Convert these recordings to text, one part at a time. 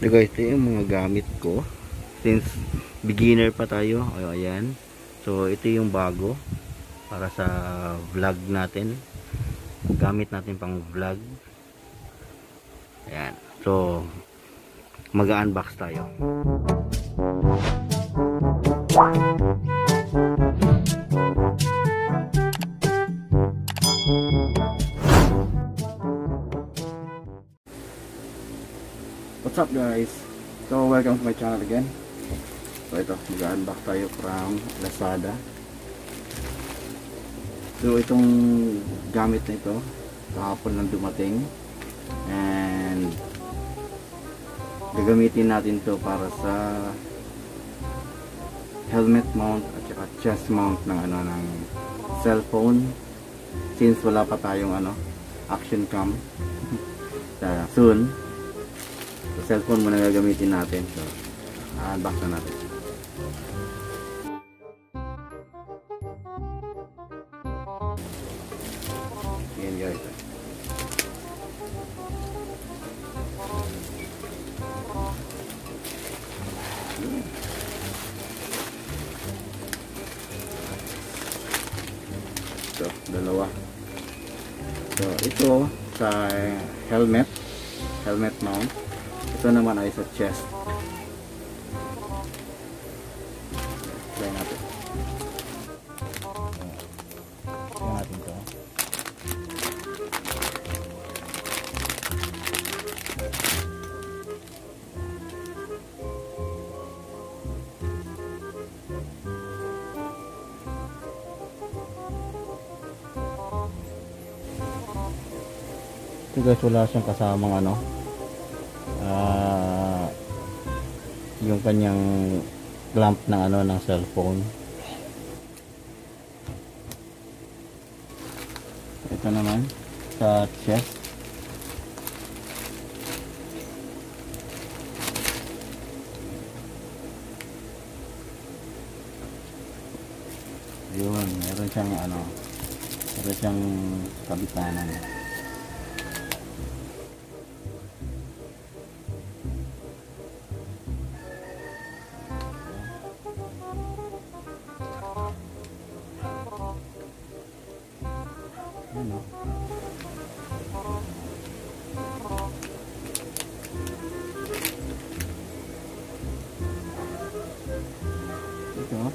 So guys, ito yung mga gamit ko since beginner pa tayo. Ayan, so ito yung bago para sa vlog natin, gamit natin pang vlog. Ayan, so mag-unbox tayo. What's up guys? So welcome to my channel again. So ito, mag-unbox tayo from Lazada. So itong gamit na ito kahapon lang dumating, and gagamitin natin to para sa helmet mount at saka chest mount ng ng cellphone, since wala pa tayong action cam. Soon, so cellphone muna gagamitin natin. So unbox na natin. Ayan guys, so dalawa. So ito sa helmet mount, ito naman ay sa chest. Try natin. Try natin to. Ito guys, wala siyang kasamang yung kanyang clamp ng ng cellphone. Ito naman sa chest. Yun, meron siyang kabitanan. Ito.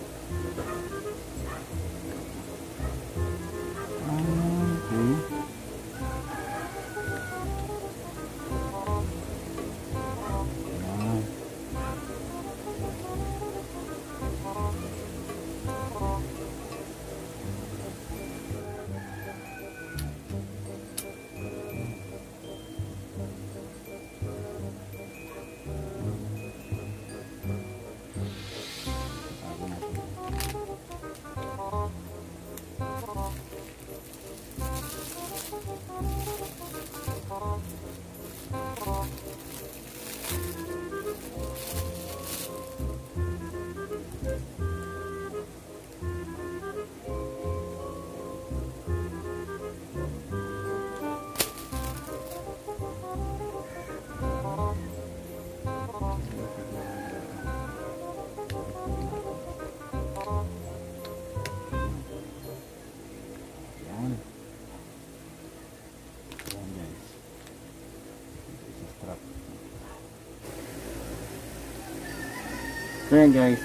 So yan guys,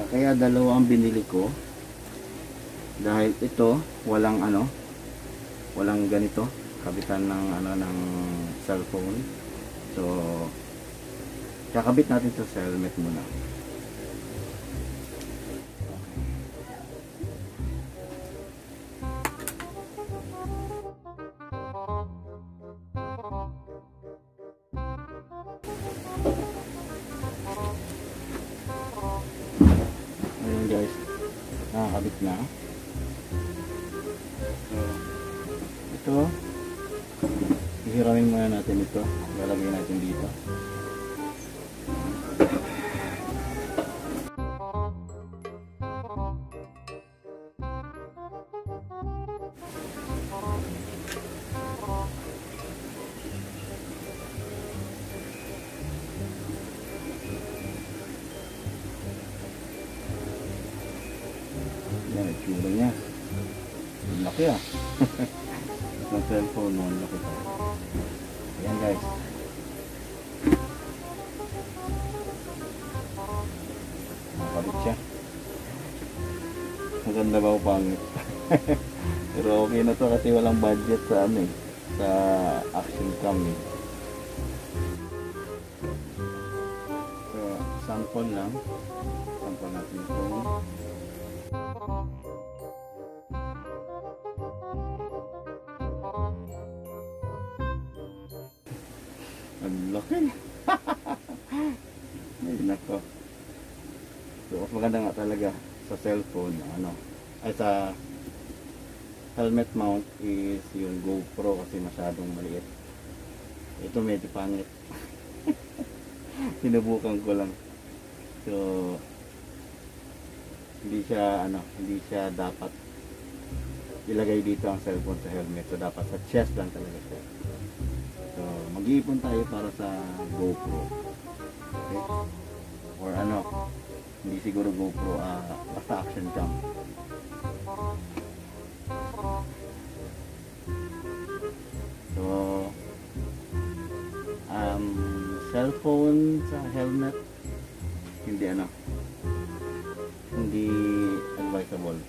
kaya dalawa ang binili ko dahil ito walang ganito kabitan ng ng cellphone. So kakabit natin sa helmet muna. Guys, nakakabit na. So ito, ihiramin muna natin ito, lalagay natin dito. Tsura niya. Ang laki ah. Ng cellphone mo, ang laki pa. Ayan guys. Nakabit siya. Maganda ba o pangit? Pero okay na to kasi walang budget sa ano eh, sa action cam eh. So, sample lang. Sample natin ito. Ang laki. Ay nako. So, maganda nga talaga sa cellphone, ano, ay sa helmet mount is yung GoPro kasi masyadong maliit. Ito medyo pangit. Sinubukan ko lang. So, hindi siya dapat ilagay dito ang cellphone sa helmet. So, dapat sa chest lang talaga siya. So, mag-iipon tayo para sa GoPro. Okay? Or ano, hindi siguro GoPro, basta action cam. So, cellphone sa helmet, hindi advisable.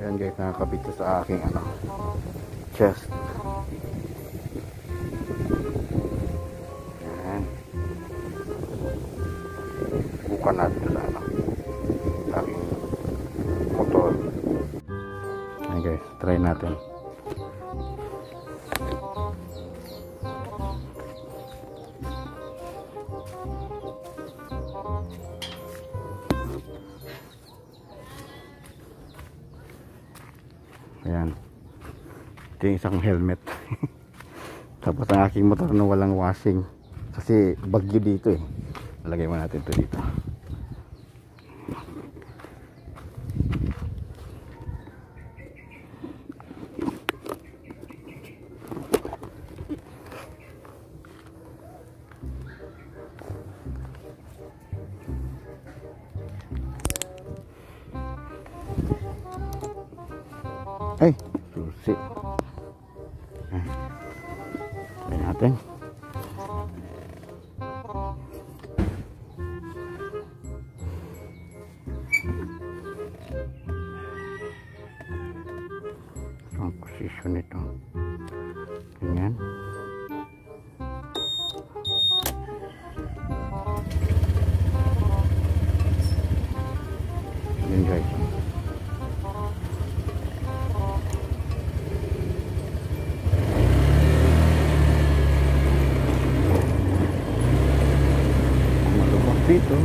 Ayan guys, nakakabit ko sa aking chest. Ayan. Bukan natin sa aking motor. Ayan guys, try natin. Ayan. Ito yung isang helmet. Tapos ang aking motor na walang washing. Kasi bagyo dito eh. Lagay mo natin ito dito. Ay, susi. Try natin. Ang posisyon nito. Ganyan. Yan guys. Dito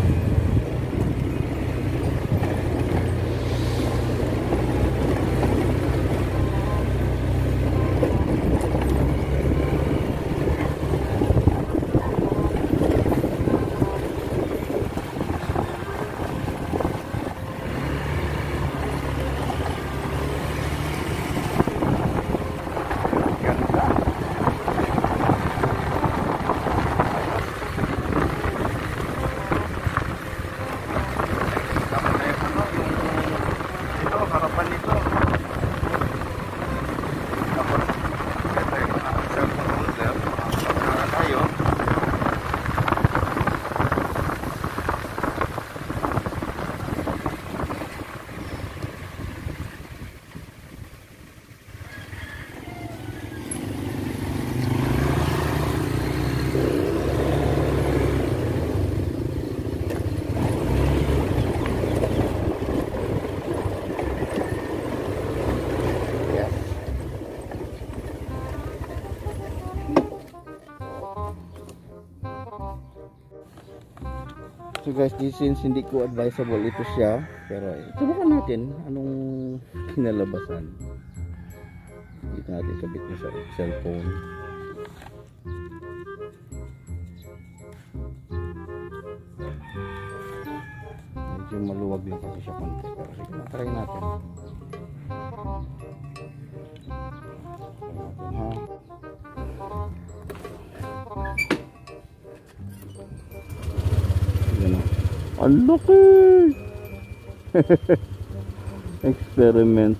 So guys, since hindi ko advisable ito siya, pero subukan natin anong kinalabasan. natin kabit na sa cellphone. Medyo maluwag lang kasi siya konti, pero sige na, try natin. Ha? Yan na. Ang laki! Experiment.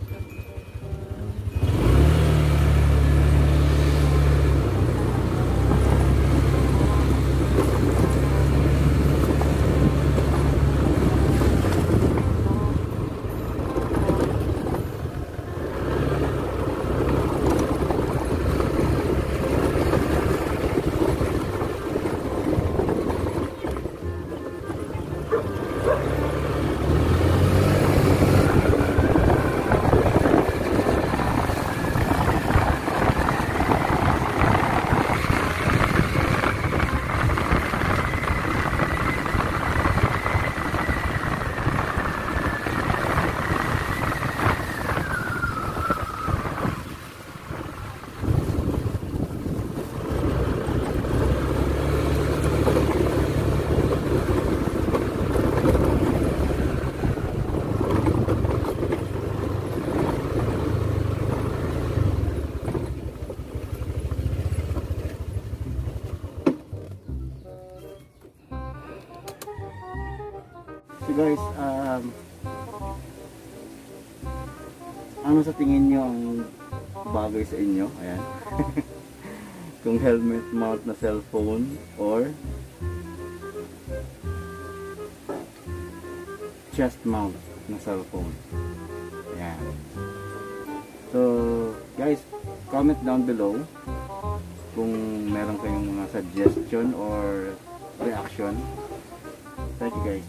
So guys, ano sa tingin nyo ang bagay sa inyo? Ayan. Kung helmet mount na cellphone or chest mount na cellphone. Ayan. So guys, comment down below kung meron kayong mga suggestion or reaction. Thank you guys.